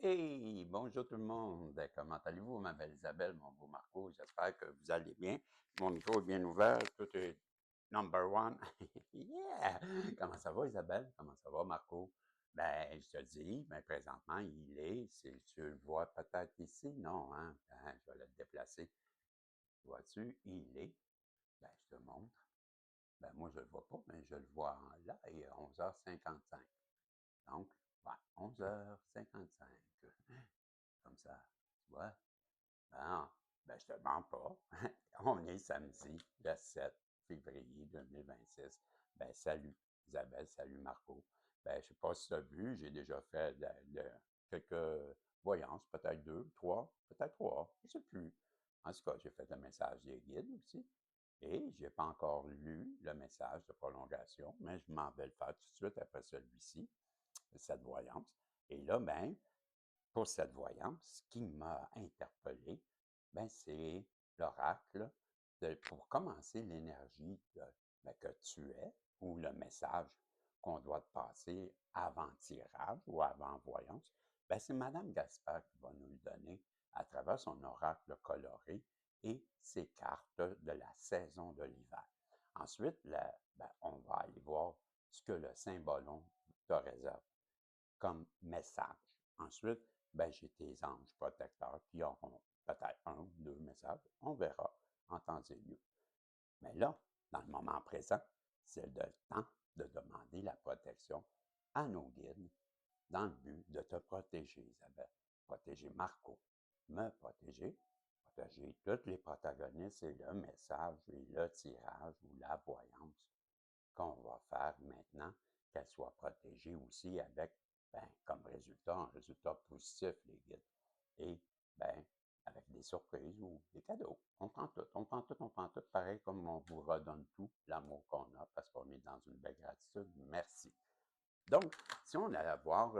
Hey, bonjour tout le monde. Comment allez-vous, ma belle Isabelle, mon beau Marco? J'espère que vous allez bien. Mon micro est bien ouvert. Tout est number one. Yeah! Comment ça va, Isabelle? Comment ça va, Marco? Ben, je te dis, ben, présentement, il est, si tu le vois peut-être ici, non, hein? Ben, je vais le déplacer. Vois-tu, il est. Ben, je te montre. Ben, moi, je le vois pas, mais je le vois là, il est 11h55. Donc, ouais, 11h55. Comme ça, tu vois? Ah, ben, je te mens pas. On est samedi, le 7 février 2026. Ben, salut Isabelle, salut Marco. Ben, je sais pas si tu as vu, j'ai déjà fait quelques voyances, peut-être deux, trois, peut-être trois, je sais plus. En tout cas, j'ai fait le message des guides aussi. Et j'ai pas encore lu le message de prolongation, mais je m'en vais le faire tout de suite après celui-ci, cette voyance. Et là, ben, pour cette voyance, ce qui m'a interpellé, ben, c'est l'oracle pour commencer l'énergie ben, que tu es ou le message qu'on doit te passer avant tirage ou avant voyance. Ben, c'est Madame Gaspard qui va nous le donner à travers son oracle coloré et ses cartes de la saison de l'hiver. Ensuite, ben, on va aller voir ce que le symbolon te réserve comme message. Ensuite, ben, j'ai tes anges protecteurs qui auront peut-être un ou deux messages. On verra en temps et lieu. Mais là, dans le moment présent, c'est le temps de demander la protection à nos guides dans le but de te protéger, Isabelle. Protéger Marco, me protéger tous les protagonistes et le message et le tirage ou la voyance qu'on va faire maintenant, qu'elle soit protégée aussi avec, ben, comme résultat, un résultat positif, les guides. Et, ben, avec des surprises ou des cadeaux. On prend tout, on prend tout, on prend tout, pareil comme on vous redonne tout l'amour qu'on a parce qu'on est dans une belle gratitude. Merci. Donc, si on allait voir,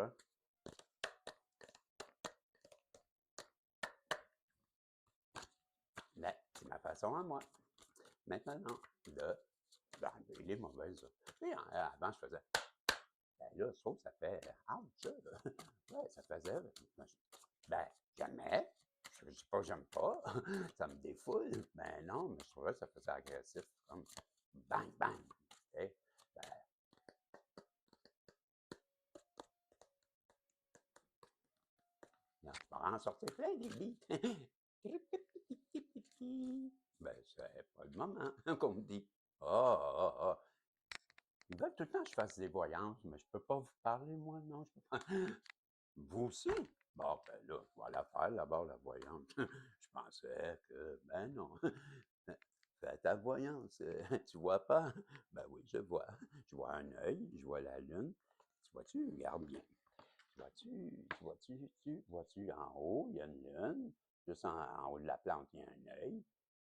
ben, c'est ma façon à moi. Maintenant, ben, il est mauvais, ça. Et avant, je faisais, ben là, je trouve que ça fait, ouch, ouais, ça faisait, ben, j'aimais. Je ne dis pas que j'aime pas. Ça me défoule. Ben non, mais je trouvais que ça faisait agressif. Comme bang, bang. Okay? Ben, non, je vais en sortir plein des billes. Ben, c'est pas le moment, qu'on me dit. Ah, ah, ah. Ils veulent tout le temps que je fasse des voyances, mais je peux pas vous parler, moi, non. Je peux pas. Vous aussi? Bon, ben là, je vais la faire d'abord, la voyance. Je pensais que, ben non. Fais ta voyance. Tu vois pas? Ben oui, je vois. Je vois un œil, je vois la lune. Tu vois-tu? Regarde bien. Tu vois-tu en haut, il y a une lune. Juste en haut de la plante, il y a un œil.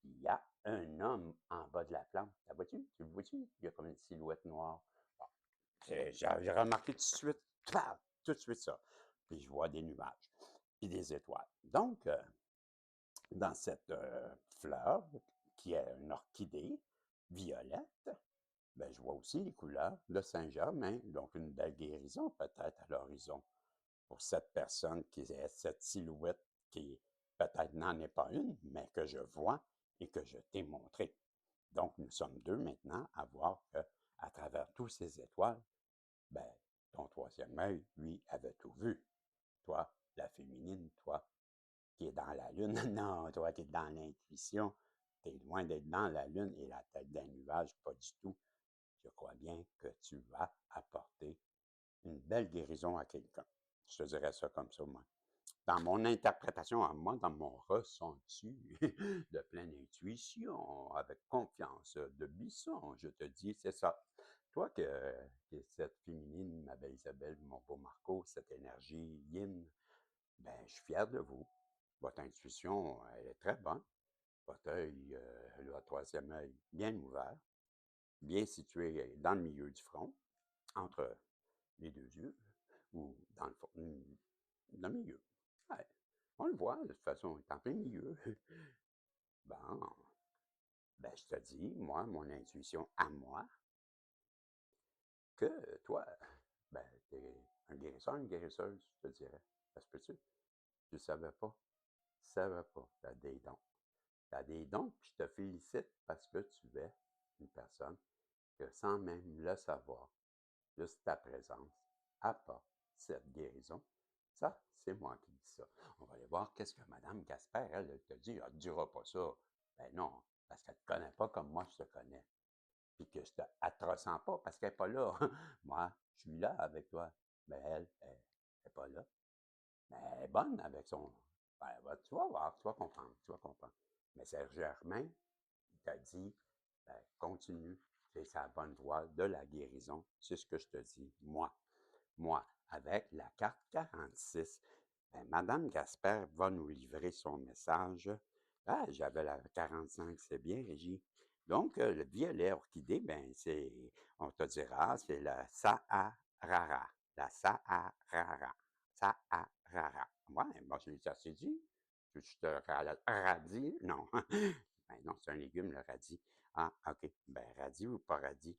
Il y a un homme en bas de la plante. La vois-tu? Tu le vois-tu? Il y a comme une silhouette noire. Bon, j'ai remarqué tout de suite ça. Puis je vois des nuages, puis des étoiles. Donc, dans cette fleur, qui est une orchidée violette, ben, je vois aussi les couleurs de Saint-Germain, donc une belle guérison peut-être à l'horizon pour cette personne qui est cette silhouette qui peut-être n'en est pas une, mais que je vois et que je t'ai montré. Donc, nous sommes deux maintenant à voir que, à travers tous ces étoiles, ben, ton troisième œil, lui, avait tout vu. Toi, la féminine, toi, qui est dans la lune. Non, toi, tu es dans l'intuition. Tu es loin d'être dans la lune et la tête d'un nuage, pas du tout. Je crois bien que tu vas apporter une belle guérison à quelqu'un. Je te dirais ça comme ça, moi. Dans mon interprétation à moi, dans mon ressenti de pleine intuition, avec confiance de Bisson, je te dis, c'est ça. Toi que cette féminine, ma belle Isabelle, mon beau Marco, cette énergie yin, ben, je suis fier de vous. Votre intuition, elle est très bonne. Votre œil, le troisième œil, bien ouvert, bien situé dans le milieu du front, entre les deux yeux, ou dans le fond, dans le milieu. Ouais. On le voit, de toute façon, il est en plein milieu. Bon, ben, je te dis, moi, mon intuition à moi, que toi, ben, t'es un guérisseur, une guérisseuse, je te dirais. Ça se peut-tu? Tu ne savais pas? Tu ne savais pas. Tu as des dons. Tu as des dons, puis je te félicite parce que tu es une personne que sans même le savoir, juste ta présence apporte cette guérison. Ça, c'est moi qui dis ça. On va aller voir qu'est-ce que Mme Gasper, elle te dit. Elle ne dira pas ça. Ben non, parce qu'elle ne te connaît pas comme moi je te connais. Puis que elle ne te ressent pas parce qu'elle n'est pas là. Moi, je suis là avec toi. Mais elle n'est pas là. Mais elle est bonne avec son. Ben, tu vas voir, tu vas comprendre, tu vas comprendre. Mais Serge Germain, il t'a dit, ben, continue, c'est sa bonne voie de la guérison. C'est ce que je te dis, moi. Moi, avec la carte 46, ben, Madame Gasper va nous livrer son message. Ah, j'avais la 45, c'est bien, Régie. Donc, le violet orchidée, ben, c'est, on te dira, c'est la Saharara. La Saharara. Saharara. Ouais, bon, je l'ai assez dit. Je te radis? Non. Ben non, c'est un légume, le radis. Ah, OK. Ben, radis ou pas radis?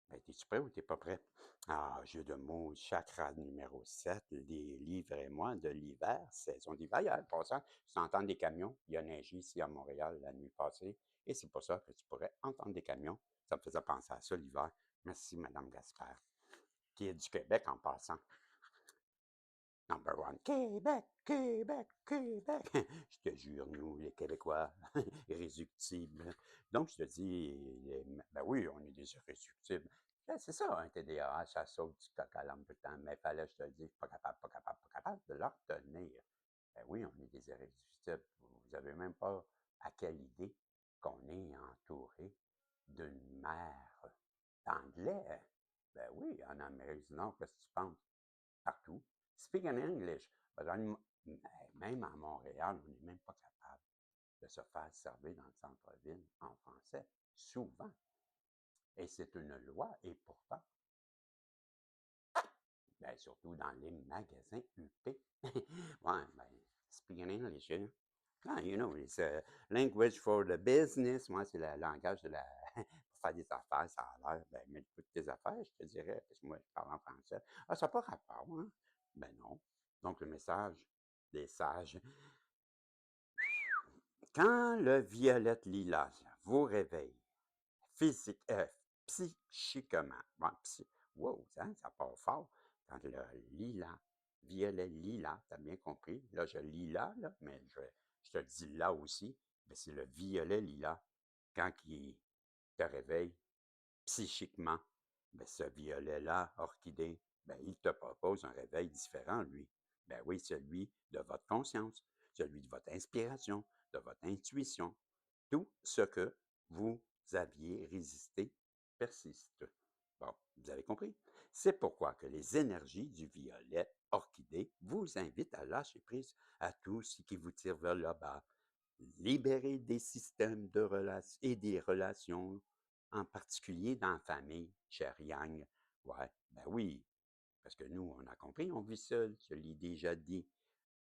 Ben, es-tu prêt ou t'es pas prêt? Ah, jeu de mots, chakra numéro 7, les livrez-moi de l'hiver, saison d'hiver. Hier, passant, tu entends des camions. Il y a neigé ici à Montréal la nuit passée. Et c'est pour ça que tu pourrais entendre des camions. Ça me faisait penser à ça l'hiver. Merci, Madame Gaspard, qui est du Québec en passant. Number one, Québec, Québec, Québec. Je te jure, nous, les Québécois, irréductibles. Donc, je te dis, ben oui, on est des irréductibles. C'est ça, un TDAH, ça saute du coq à l'âme tout le temps. Mais fallait, je te le dis, je suis pas capable, pas capable, pas capable de leur tenir. Ben oui, on est des irréductibles. Vous n'avez même pas à quelle idée qu'on est entouré d'une mer d'anglais. Ben oui, en Amérique du Nord, qu'est-ce que tu penses? Partout. Speak in English. Même à Montréal, on n'est même pas capable de se faire servir dans le centre-ville en français, souvent. Et c'est une loi, et pourtant, ben, surtout dans les magasins UP. Ouais, ben, speak in English, you know. Ah, you know, it's a language for the business. Moi, c'est le langage de la. Pour faire des affaires, ça a l'air. Ben, mais écoute tes affaires, je te dirais, parce que moi, je parle en français. Ah, ça n'a pas rapport, hein? Ben non. Donc, le message des sages. Quand le violette lilas vous réveille physique, psychiquement, bon, wow, ça part fort. Quand le lilas, violet lilas, t'as bien compris? Là, je lis là, mais je te dis là aussi, mais c'est le violet lilas. Quand il te réveille psychiquement, ben, ce violet-là, orchidée, ben, il te propose un réveil différent, lui. Ben oui, celui de votre conscience, celui de votre inspiration, de votre intuition. Tout ce que vous aviez résisté persiste. Bon, vous avez compris? C'est pourquoi que les énergies du violet orchidée vous invitent à lâcher prise à tout ce qui vous tire vers le bas. Libérer des systèmes de relations et des relations, en particulier dans la famille, cher Yang. Ouais, ben oui, parce que nous, on a compris, on vit seul, je l'ai déjà dit,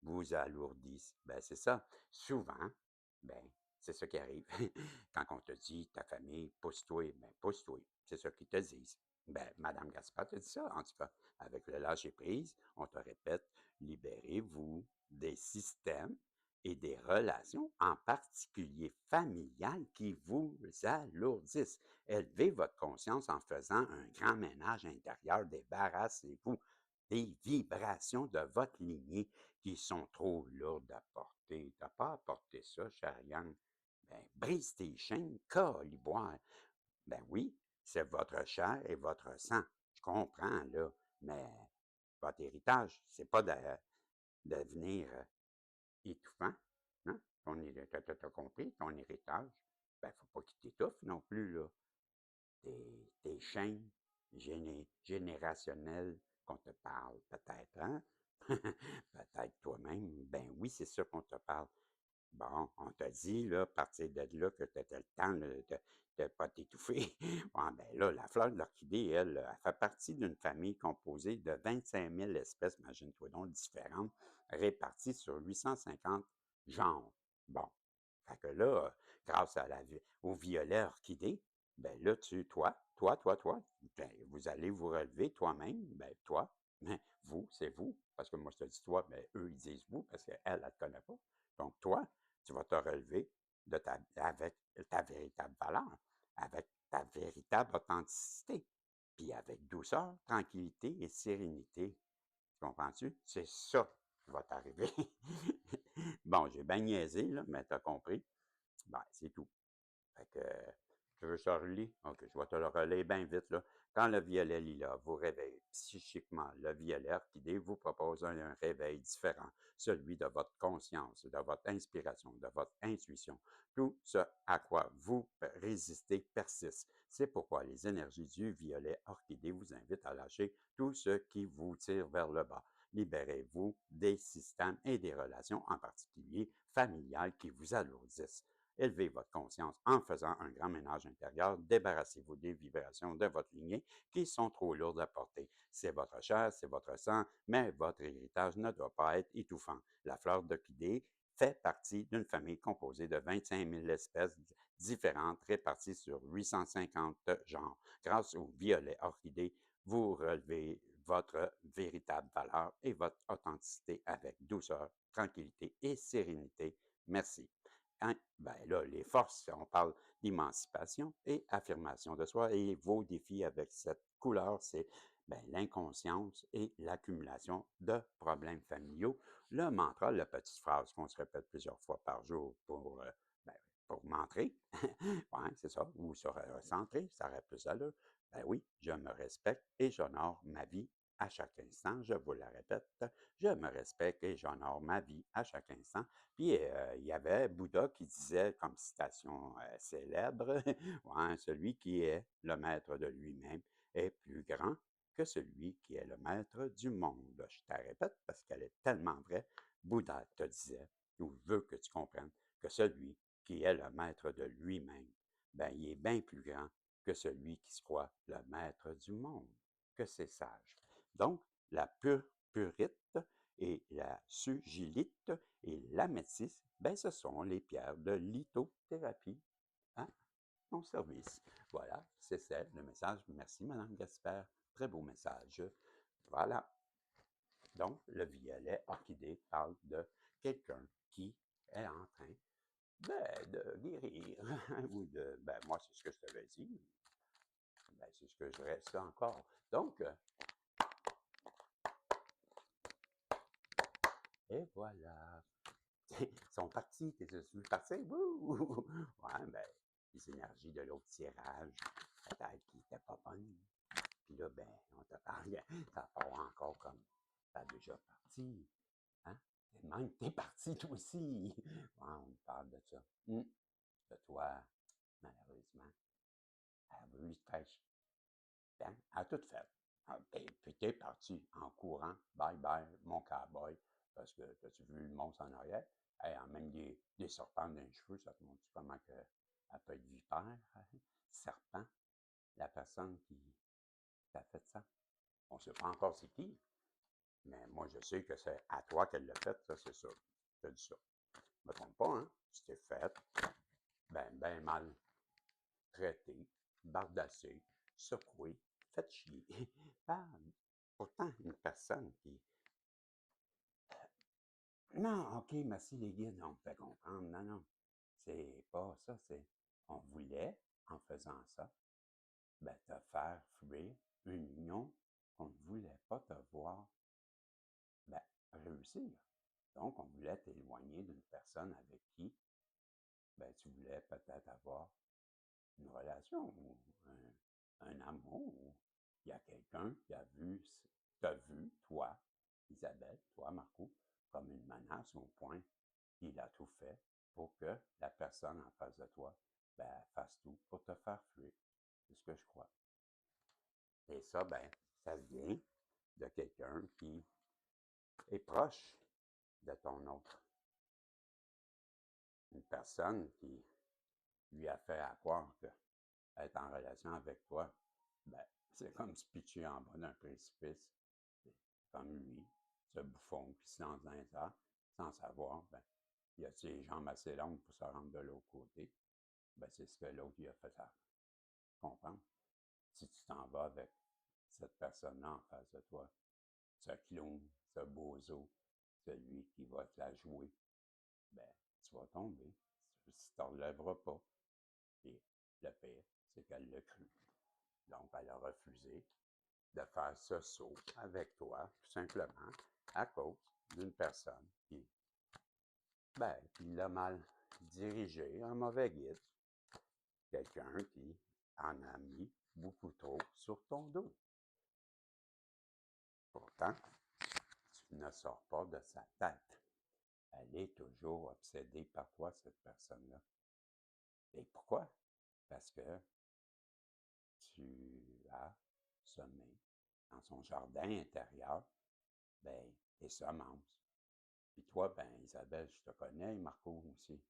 vous alourdissent. Ben c'est ça. Souvent, ben, c'est ça qui arrive. Quand on te dit, ta famille, pousse-toi, ben pousse-toi. C'est ça qu'ils te disent. Ben, Madame Gaspard te dit ça, en tout cas. Avec le lâcher-prise, on te répète, libérez-vous des systèmes et des relations, en particulier familiales, qui vous alourdissent. Élevez votre conscience en faisant un grand ménage intérieur. Débarrassez-vous des vibrations de votre lignée qui sont trop lourdes à porter. Tu n'as pas à porter ça, Chariane. Ben, brise tes chaînes, caliboire. Ben oui, c'est votre chair et votre sang. Je comprends, là. Mais votre héritage, c'est pas de devenir étouffant. Hein? T'as compris, ton héritage. Ben, faut pas qu'il t'étouffe non plus, là. Des chaînes générationnelles qu'on te parle, peut-être, hein? Peut-être toi-même. Ben oui, c'est ça qu'on te parle. Bon, on t'a dit, là, à partir de là, que tu le temps de ne pas t'étouffer. Bon, ben là, la fleur de l'orchidée, elle fait partie d'une famille composée de 25 000 espèces, imagine-toi donc, différentes, réparties sur 850 genres. Bon, fait que là, grâce à au violet orchidée, ben là, toi, ben, vous allez vous relever toi-même, ben toi, Mais vous, c'est vous, parce que moi, je te dis toi, mais eux, ils disent vous, parce qu'elle, elle ne te connaît pas. Donc, toi, tu vas te relever avec ta véritable valeur, avec ta véritable authenticité, puis avec douceur, tranquillité et sérénité. Tu comprends-tu? C'est ça qui va t'arriver. Bon, j'ai bien niaisé, là, mais tu as compris. Ben, c'est tout. Fait que, tu veux ça relis? OK, je vais te le relayer bien vite, là. Quand le violet lilas vous réveille psychiquement, le violet orchidée vous propose un réveil différent, celui de votre conscience, de votre inspiration, de votre intuition. Tout ce à quoi vous résistez persiste. C'est pourquoi les énergies du violet orchidée vous invitent à lâcher tout ce qui vous tire vers le bas. Libérez-vous des systèmes et des relations, en particulier familiales, qui vous alourdissent. Élevez votre conscience en faisant un grand ménage intérieur. Débarrassez-vous des vibrations de votre lignée qui sont trop lourdes à porter. C'est votre chair, c'est votre sang, mais votre héritage ne doit pas être étouffant. La fleur d'orchidée fait partie d'une famille composée de 25 000 espèces différentes réparties sur 850 genres. Grâce au violet orchidée, vous relevez votre véritable valeur et votre authenticité avec douceur, tranquillité et sérénité. Merci. Hein? Ben là, les forces, on parle d'émancipation et affirmation de soi. Et vos défis avec cette couleur, c'est ben, l'inconscience et l'accumulation de problèmes familiaux. Le mantra, la petite phrase qu'on se répète plusieurs fois par jour ben, pour m'entrer. Ouais, c'est ça. Ou se recentrer, ça aurait plus d'allure. Ben oui, je me respecte et j'honore ma vie à chaque instant. Je vous le répète, je me respecte et j'honore ma vie à chaque instant. Puis il y avait Bouddha qui disait, comme citation célèbre, ouais, celui qui est le maître de lui-même est plus grand que celui qui est le maître du monde. Je te la répète parce qu'elle est tellement vraie. Bouddha te disait, ou veut que tu comprennes, que celui qui est le maître de lui-même, ben, il est bien plus grand que celui qui se croit le maître du monde, que c'est sage. Donc, la purite et la sugilite et l'améthyste, ben, ce sont les pierres de lithothérapie à ton service. Voilà, c'est ça le message. Merci, Madame Gaspard. Très beau message. Voilà. Donc, le violet orchidée parle de quelqu'un qui est en train de guérir. Ou de, ben, moi, c'est ce que je t'avais dit. Ben, c'est ce que je reste encore. Donc, et voilà. Ils sont partis, t'es vu partir? Wouh! Ouais, ben, les énergies de l'autre tirage, peut-être qu'ils n'étaient pas bonnes. Puis là, ben, on te parle, ça part encore comme, ça a déjà parti. Hein? Et même, t'es parti toi aussi. Ouais, on parle de ça. De toi, malheureusement. Elle a voulu te faire ben, elle a tout fait. Puis t'es parti en courant. Bye bye, mon cowboy. Parce que, as-tu vu le monstre en arrière? Elle a même des serpents dans les cheveux. Ça te montre comment que, elle peut être vipère? Hein? Serpent. La personne qui t'a fait ça. On ne sait pas encore c'est qui. Mais moi, je sais que c'est à toi qu'elle l'a fait. Ça, c'est sûr. Je te dis ça. Ne me trompe pas, hein? Tu t'es fait. Ben mal traité, bardassé, secoué, fait chier par pourtant une personne qui non, OK, merci les guides, on me fait comprendre. Non, non, c'est pas ça, c'est on voulait, en faisant ça, ben, te faire fuir une union qu'on ne voulait pas te voir ben, réussir. Donc, on voulait t'éloigner d'une personne avec qui ben, tu voulais peut-être avoir une relation ou un amour. Il y a quelqu'un qui a vu, t'a vu, toi, Isabelle, toi, Marco, comme une menace au point qu'il a tout fait pour que la personne en face de toi ben, fasse tout pour te faire fuir. C'est ce que je crois. Et ça, ben, ça vient de quelqu'un qui est proche de ton autre. Une personne qui lui a fait à croire que être en relation avec toi, ben, c'est comme se pitcher en bas d'un précipice. Comme lui, ce bouffon qui se lance dans les airs, sans savoir, ben, il a les jambes assez longues pour se rendre de l'autre côté. Ben, c'est ce que l'autre lui a fait ça. Comprendre? Si tu t'en vas avec cette personne-là en face de toi, ce clown, ce bozo, celui qui va te la jouer, ben, tu vas tomber si tu ne relèveras pas. Et le pire, c'est qu'elle l'a cru. Donc, elle a refusé de faire ce saut avec toi, tout simplement, à cause d'une personne qui l'a mal dirigé, un mauvais guide, quelqu'un qui en a mis beaucoup trop sur ton dos. Pourtant, tu ne sors pas de sa tête. Elle est toujours obsédée par toi, cette personne-là. Et pourquoi? Parce que tu as semé dans son jardin intérieur, ben, des semences. Puis toi, ben, Isabelle, je te connais, et Marco aussi.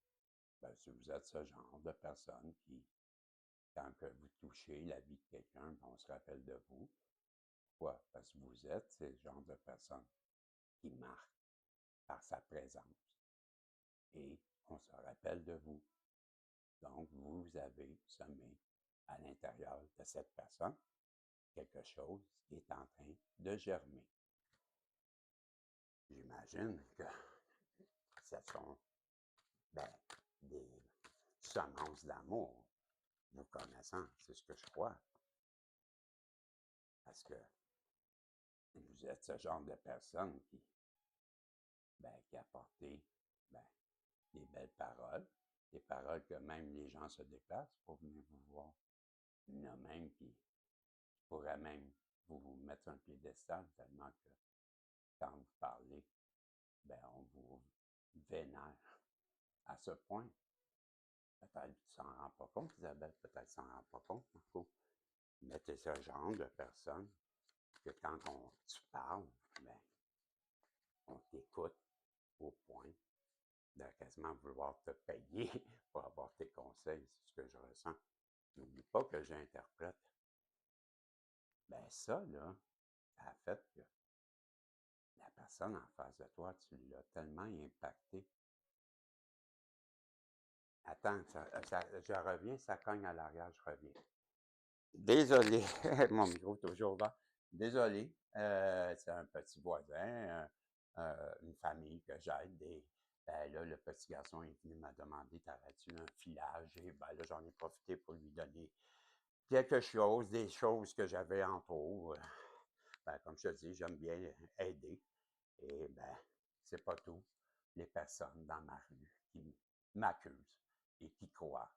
Ben, si vous êtes ce genre de personne qui, quand que vous touchez la vie de quelqu'un, ben, on se rappelle de vous. Pourquoi? Parce que vous êtes ce genre de personne qui marque par sa présence. Et on se rappelle de vous. Donc, vous avez semé à l'intérieur de cette personne quelque chose qui est en train de germer. J'imagine que ce sont des semences d'amour, vous connaissant, c'est ce que je crois. Parce que vous êtes ce genre de personne qui a porté des belles paroles, des paroles que même les gens se déplacent pour venir vous voir. Il y en a même qui pourraient même vous mettre sur un piédestal tellement que quand vous parlez, on vous vénère à ce point. Peut-être tu s'en rends pas compte, Isabelle, peut-être tu s'en rends pas compte, Marco. Mais tu es ce genre de personne que quand tu parles, on t'écoute au point de quasiment vouloir te payer pour avoir tes conseils. C'est ce que je ressens. N'oublie pas que j'interprète. Ça, là, ça a fait que la personne en face de toi, tu l'as tellement impacté. Attends, je reviens, ça cogne à l'arrière, je reviens. Désolé, mon micro est toujours ouvert. Désolé, c'est un petit voisin, une famille que j'aide. Là, le petit garçon est venu me demander, t'avais-tu un filage? Et là, j'en ai profité pour lui donner quelque chose, des choses que j'avais en trop. Comme je te dis, j'aime bien aider. Et c'est pas tout. Les personnes dans ma rue qui m'accusent et qui croient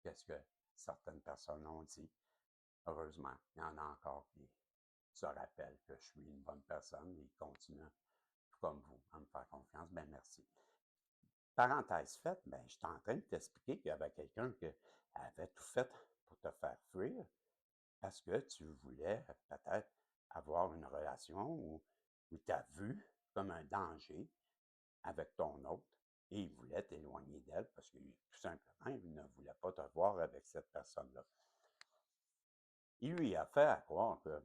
qu'est-ce que certaines personnes ont dit. Heureusement, il y en a encore qui se rappellent que je suis une bonne personne et qui continuent, tout comme vous, à me faire confiance. Merci. Parenthèse faite, je suis en train de t'expliquer qu'il y avait quelqu'un qui avait tout fait pour te faire fuir parce que tu voulais peut-être avoir une relation où tu as vu comme un danger avec ton autre et il voulait t'éloigner d'elle parce que tout simplement, il ne voulait pas te voir avec cette personne-là. Il lui a fait à croire que,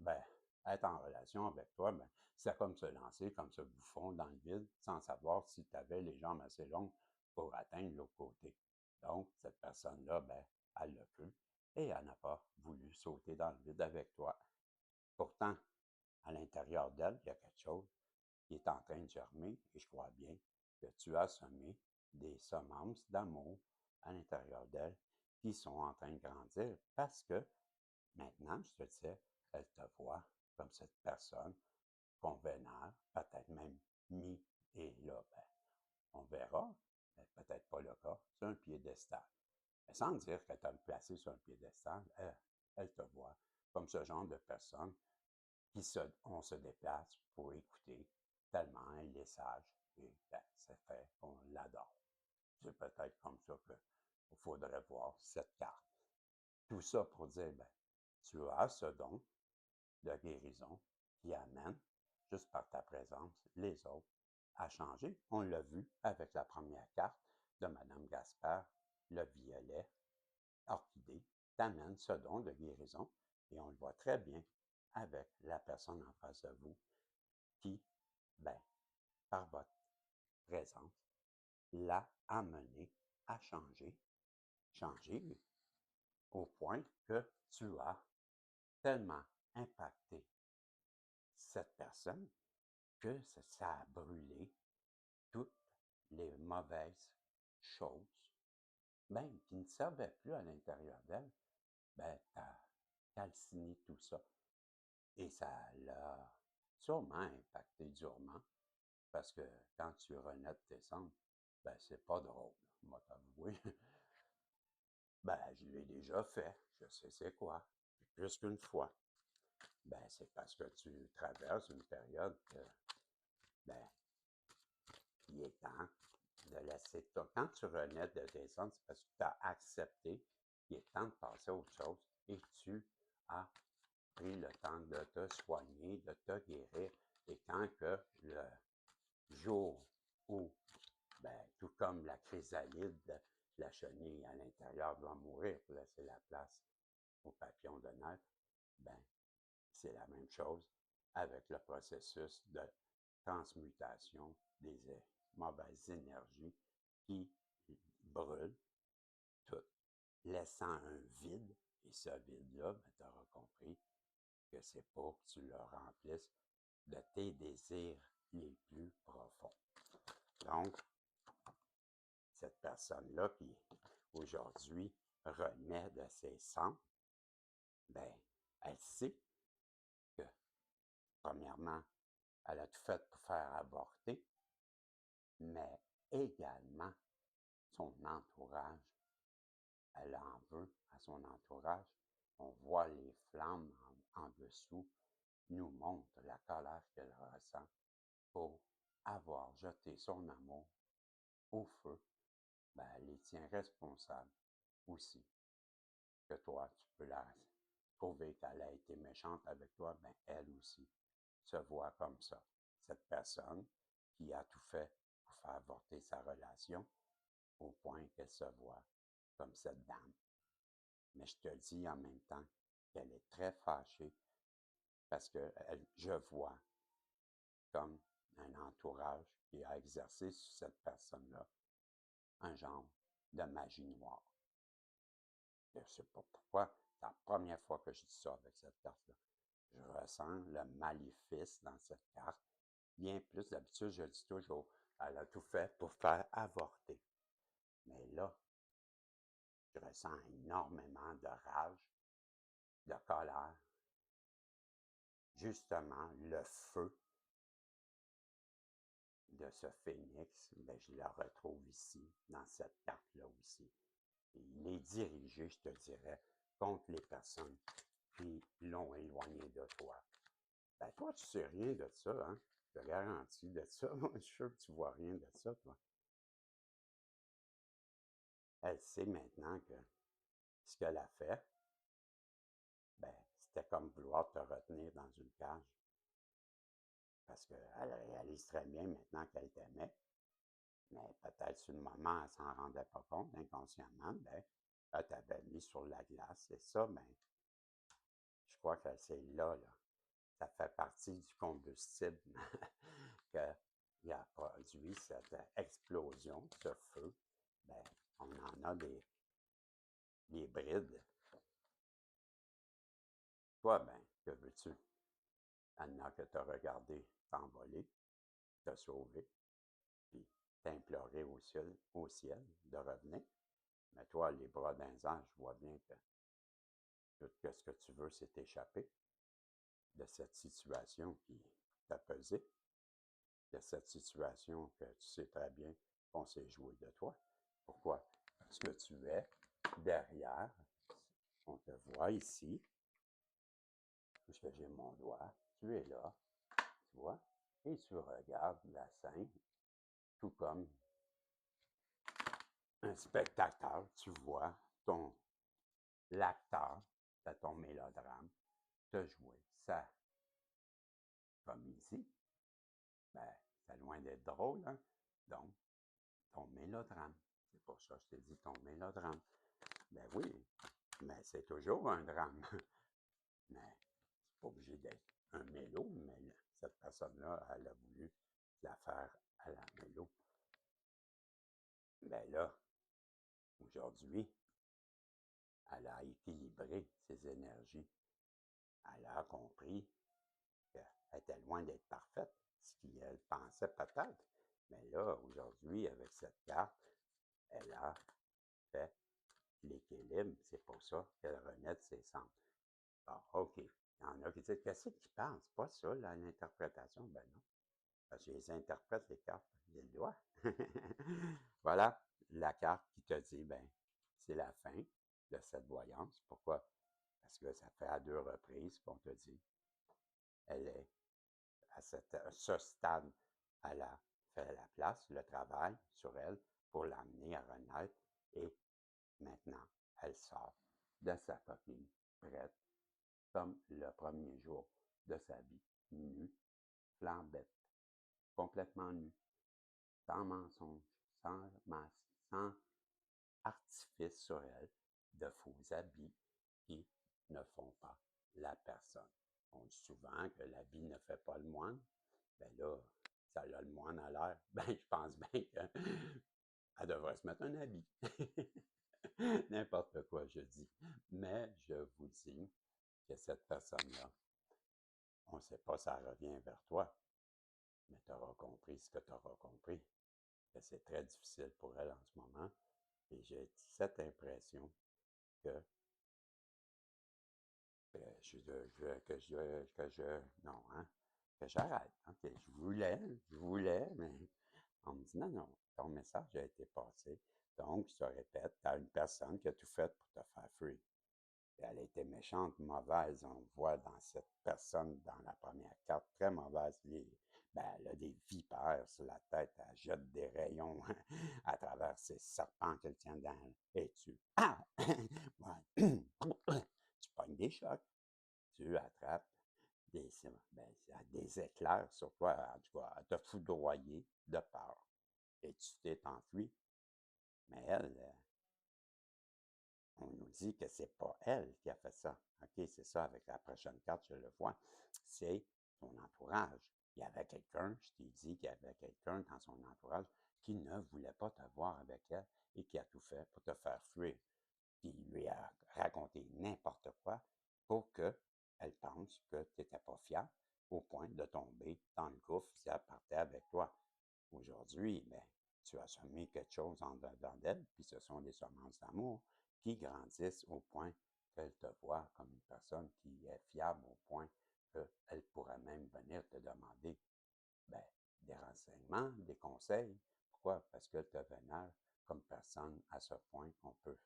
être en relation avec toi, c'est comme se lancer comme ce bouffon dans le vide sans savoir si tu avais les jambes assez longues pour atteindre l'autre côté. Donc, cette personne-là, elle l'a cru et elle n'a pas voulu sauter dans le vide avec toi. Pourtant, à l'intérieur d'elle, il y a quelque chose qui est en train de germer et je crois bien que tu as semé des semences d'amour à l'intérieur d'elle qui sont en train de grandir parce que maintenant, je te disais, elle te voit comme cette personne qu'on vénère, peut-être même mis, et là, on verra, mais peut-être pas le cas, sur un piédestal. Mais sans dire qu'elle t'a placé sur un piédestal, elle te voit comme ce genre de personne on se déplace pour écouter tellement elle est sage et c'est fait qu'on l'adore. C'est peut-être comme ça qu'il faudrait voir cette carte. Tout ça pour dire, tu as ce don de guérison qui amène, juste par ta présence, les autres à changer. On l'a vu avec la première carte de Mme Gaspard, le violet orchidée, t'amène ce don de guérison et on le voit très bien avec la personne en face de vous qui, par votre présence, l'a amené à changer au point que tu as tellement impacté cette personne que ça a brûlé toutes les mauvaises choses, même qui ne servaient plus à l'intérieur d'elle, ben, t'as calciné tout ça. Et ça l'a sûrement impacté durement, parce que quand tu renais de tes cendres, ben, c'est pas drôle, moi t'avouer. Ben, je l'ai déjà fait, je sais c'est quoi, plus qu'une fois. Ben, c'est parce que tu traverses une période que, ben, il est temps de laisser ça. Quand tu renais de tes cendres, c'est parce que tu as accepté qu'il est temps de passer à autre chose et tu as pris le temps de te soigner, de te guérir. Et quand que le jour où, ben, tout comme la chrysalide, la chenille à l'intérieur doit mourir pour laisser la place au papillon de neige, ben, c'est la même chose avec le processus de transmutation des mauvaises énergies qui brûlent tout, laissant un vide. Et ce vide-là, ben, tu auras compris que c'est pour que tu le remplisses de tes désirs les plus profonds. Donc, cette personne-là qui aujourd'hui renaît de ses cendres, ben, elle sait que, premièrement, elle a tout fait pour faire avorter, mais également son entourage. Elle en veut à son entourage. On voit les flammes en dessous, nous montrent la colère qu'elle ressent pour avoir jeté son amour au feu. Ben, elle les tient responsables aussi. Que toi, tu peux la trouver qu'elle a été méchante avec toi, ben, elle aussi se voit comme ça. Cette personne qui a tout fait pour faire avorter sa relation au point qu'elle se voit comme cette dame. Mais je te dis en même temps qu'elle est très fâchée parce que je vois comme un entourage qui a exercé sur cette personne-là un genre de magie noire. Je ne sais pas pourquoi, c'est la première fois que je dis ça avec cette carte-là. Je ressens le maléfice dans cette carte. Bien plus, d'habitude, je dis toujours, elle a tout fait pour faire avorter. Mais là, je ressens énormément de rage, de colère. Justement, le feu de ce phénix, ben, je le retrouve ici, dans cette carte-là aussi. Et il est dirigé, je te dirais, contre les personnes qui l'ont éloigné de toi. Ben, toi, tu sais rien de ça, hein? Je te garantis de ça. Moi, je suis sûr que tu vois rien de ça, toi. Elle sait maintenant que ce qu'elle a fait, ben, c'était comme vouloir te retenir dans une cage. Parce qu'elle réalise très bien maintenant qu'elle t'aimait. Mais peut-être sur le moment, elle ne s'en rendait pas compte, inconsciemment, ben, elle t'avait mis sur la glace. Et ça, ben, je crois que c'est là. Ça fait partie du combustible qui a produit cette explosion, ce feu. Ben, on en a des brides. Toi, ben, que veux-tu? Il y en a que tu as regardé t'envoler, te sauver, puis t'implorer au ciel de revenir. Mais toi, les bras d'un ange, je vois bien que tout ce que tu veux, c'est t'échapper de cette situation qui t'a pesé, de cette situation que tu sais très bien qu'on s'est joué de toi. Pourquoi? Parce que tu es derrière, on te voit ici, puisque j'ai mon doigt, tu es là, tu vois, et tu regardes la scène, tout comme un spectateur, tu vois l'acteur de ton mélodrame te jouer sa comédie. Ben, c'est loin d'être drôle, hein? Donc, ton mélodrame. C'est pour ça que je t'ai dit ton mélodrame. Ben oui, mais c'est toujours un drame. Mais c'est pas obligé d'être un mélo, mais cette personne-là, elle a voulu la faire à la mélo. Ben là, aujourd'hui, elle a équilibré ses énergies. Elle a compris qu'elle était loin d'être parfaite, ce qu'elle pensait peut-être. Mais là, aujourd'hui, avec cette carte, elle a fait l'équilibre. C'est pour ça qu'elle renaît de ses cendres. Bon, OK. Il y en a qui disent, qu'est-ce qu'ils pensent? Pas ça, l'interprétation. Ben non. Parce que je les interprète, les cartes. J'ai le droit. Voilà la carte qui te dit, ben, c'est la fin de cette voyance. Pourquoi? Parce que ça fait à 2 reprises qu'on te dit, elle est à ce stade, elle a fait la place, le travail sur elle pour l'amener à renaître et maintenant, elle sort de sa coquille, prête, comme le premier jour de sa vie, nue, flambette, complètement nue, sans mensonge, sans masque, sans artifice sur elle, de faux habits qui ne font pas la personne. On dit souvent que l'habit ne fait pas le moine. Ben là, ça a le moine à l'air. Ben, je pense bien qu'elle devrait se mettre un habit. N'importe quoi, je dis. Mais je vous dis que cette personne-là, on ne sait pas si ça revient vers toi, mais tu auras compris ce que tu auras compris, que c'est très difficile pour elle en ce moment. Et j'ai cette impression que non, hein, que j'arrête. Hein, que je voulais, mais on me dit non, ton message a été passé. Donc, je te répète, tu as une personne qui a tout fait pour te faire free. Elle a été méchante, mauvaise. On voit dans cette personne, dans la première carte, très mauvaise. Elle a des vipères sur la tête. Elle jette des rayons à travers ces serpents qu'elle tient dans elle. Et tu... Ah! Ouais. Tu pognes des chocs. Tu attrapes des éclairs sur toi. En tout cas, elle t'a foudroyé de peur. Et tu t'es enfui. Mais elle, on nous dit que c'est pas elle qui a fait ça. OK, c'est ça, avec la prochaine carte, je le vois. C'est son entourage. Il y avait quelqu'un, je t'ai dit qu'il y avait quelqu'un dans son entourage qui ne voulait pas te voir avec elle et qui a tout fait pour te faire fuir. Qui lui a raconté n'importe quoi pour qu'elle pense que tu n'étais pas fiable au point de tomber dans le gouffre si elle partait avec toi. Aujourd'hui, ben, tu as semé quelque chose en dedans d'elle, puis ce sont des semences d'amour qui grandissent au point qu'elle te voit comme une personne qui est fiable au point qu'elle pourrait même venir te demander ben, des renseignements, des conseils. Pourquoi? Parce qu'elle te vénère comme personne à ce point qu'on peut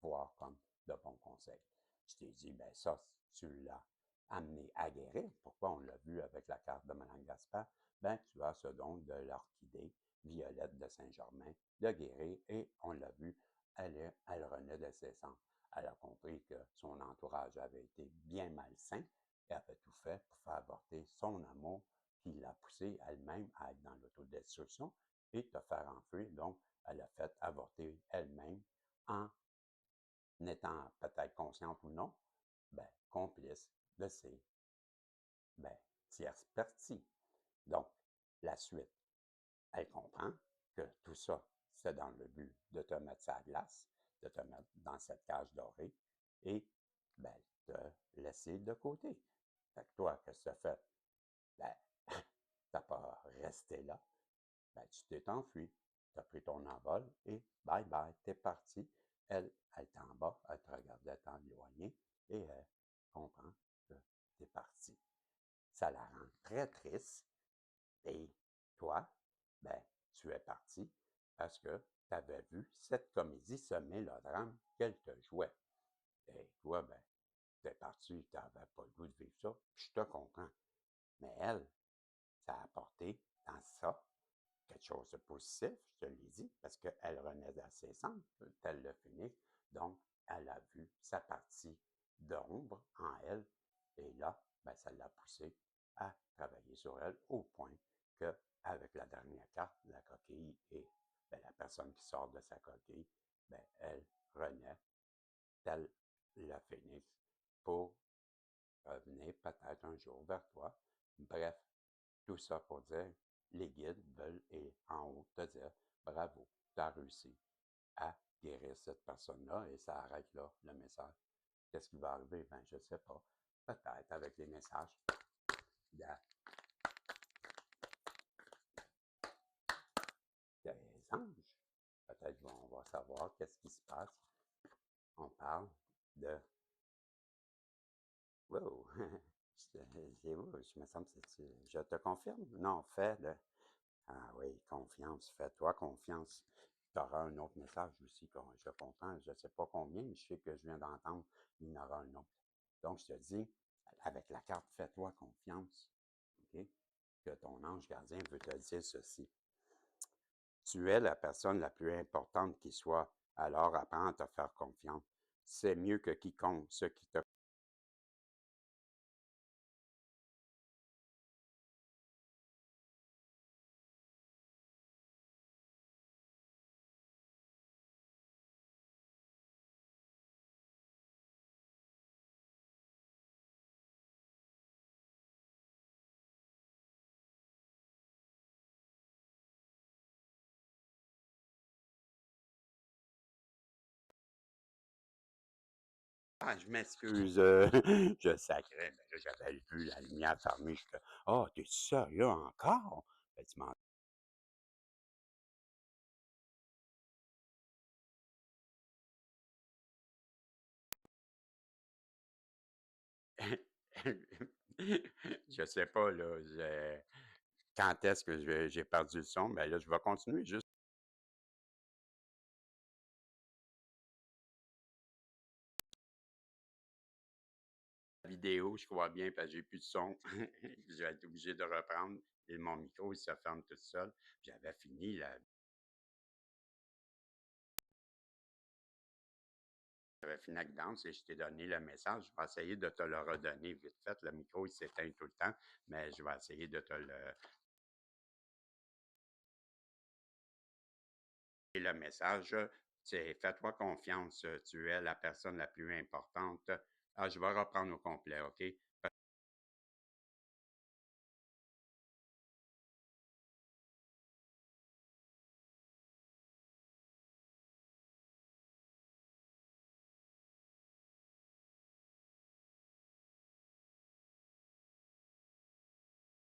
voir comme de bons conseils. Je t'ai dit, ben ça, tu l'as amené à guérir. Pourquoi? On l'a vu avec la carte de Mme Gaspard. Ben, tu as ce don de l'orchidée violette de Saint-Germain de guérir et on l'a vu, elle renaît de ses cendres. Elle a compris que son entourage avait été bien malsain et avait tout fait pour faire avorter son amour qui l'a poussée elle-même à être dans l'autodestruction et te faire enfuir. Donc, elle a fait avorter elle-même en n'étant peut-être consciente ou non, ben, complice de ces ben, tierces parties. Donc, la suite, elle comprend que tout ça, c'est dans le but de te mettre sa glace, de te mettre dans cette cage dorée et ben, te laisser de côté. Fait que toi, qu'est-ce que tu as fait? Ben, tu n'as pas resté là. Ben, tu t'es enfui. Tu as pris ton envol et bye bye, t'es parti. Elle est en bas, elle te regardait t'éloigner et elle comprend que t'es parti. Ça la rend très triste et toi, ben, tu es parti parce que tu avais vu cette comédie, ce mélodrame qu'elle te jouait. Et toi, ben, t'es parti, tu n'avais pas le goût de vivre ça, je te comprends. Mais elle, ça a apporté dans ça quelque chose de positif, je te l'ai dit, parce qu'elle renaît à ses cendres, tel le phénix. Donc, elle a vu sa partie d'ombre en elle. Et là, ben, ça l'a poussée à travailler sur elle au point qu'avec la dernière carte, la coquille et ben, la personne qui sort de sa coquille, ben, elle renaît tel le phénix pour revenir peut-être un jour vers toi. Bref, tout ça pour dire, les guides veulent, et en haut, te dire, bravo, tu as réussi à guérir cette personne-là et ça arrête là, le message. Qu'est-ce qui va arriver? Ben, je ne sais pas. Peut-être avec les messages anges. Peut-être on va savoir qu'est-ce qui se passe. On parle de... Wow! Je me semble que je te confirme? Non, fais le... Ah oui, confiance. Fais-toi confiance. Tu auras un autre message aussi, je comprends. Je ne sais pas combien, mais je sais que je viens d'entendre, il y en aura un autre. Donc, je te dis, avec la carte, fais-toi confiance. OK? Que ton ange gardien veut te dire ceci. Tu es la personne la plus importante qui soit, alors apprends à te faire confiance. C'est mieux que quiconque, ce qui te... Ah, je m'excuse, je sacrais, mais là, j'avais vu la lumière fermée. Je fais, oh, t'es sérieux encore? Ben, tu m'en... Je sais pas, là, quand est-ce que j'ai perdu le son? Ben là, je vais continuer juste la vidéo, je crois bien, parce que j'ai plus de son. Je vais être obligé de reprendre et mon micro, il se ferme tout seul. J'avais fini j'avais fini avec danse et je t'ai donné le message. Je vais essayer de te le redonner vite fait. Le micro, il s'éteint tout le temps, mais je vais essayer de te le message. C'est fais-toi confiance, tu es la personne la plus importante. Ah, je vais reprendre au complet, OK?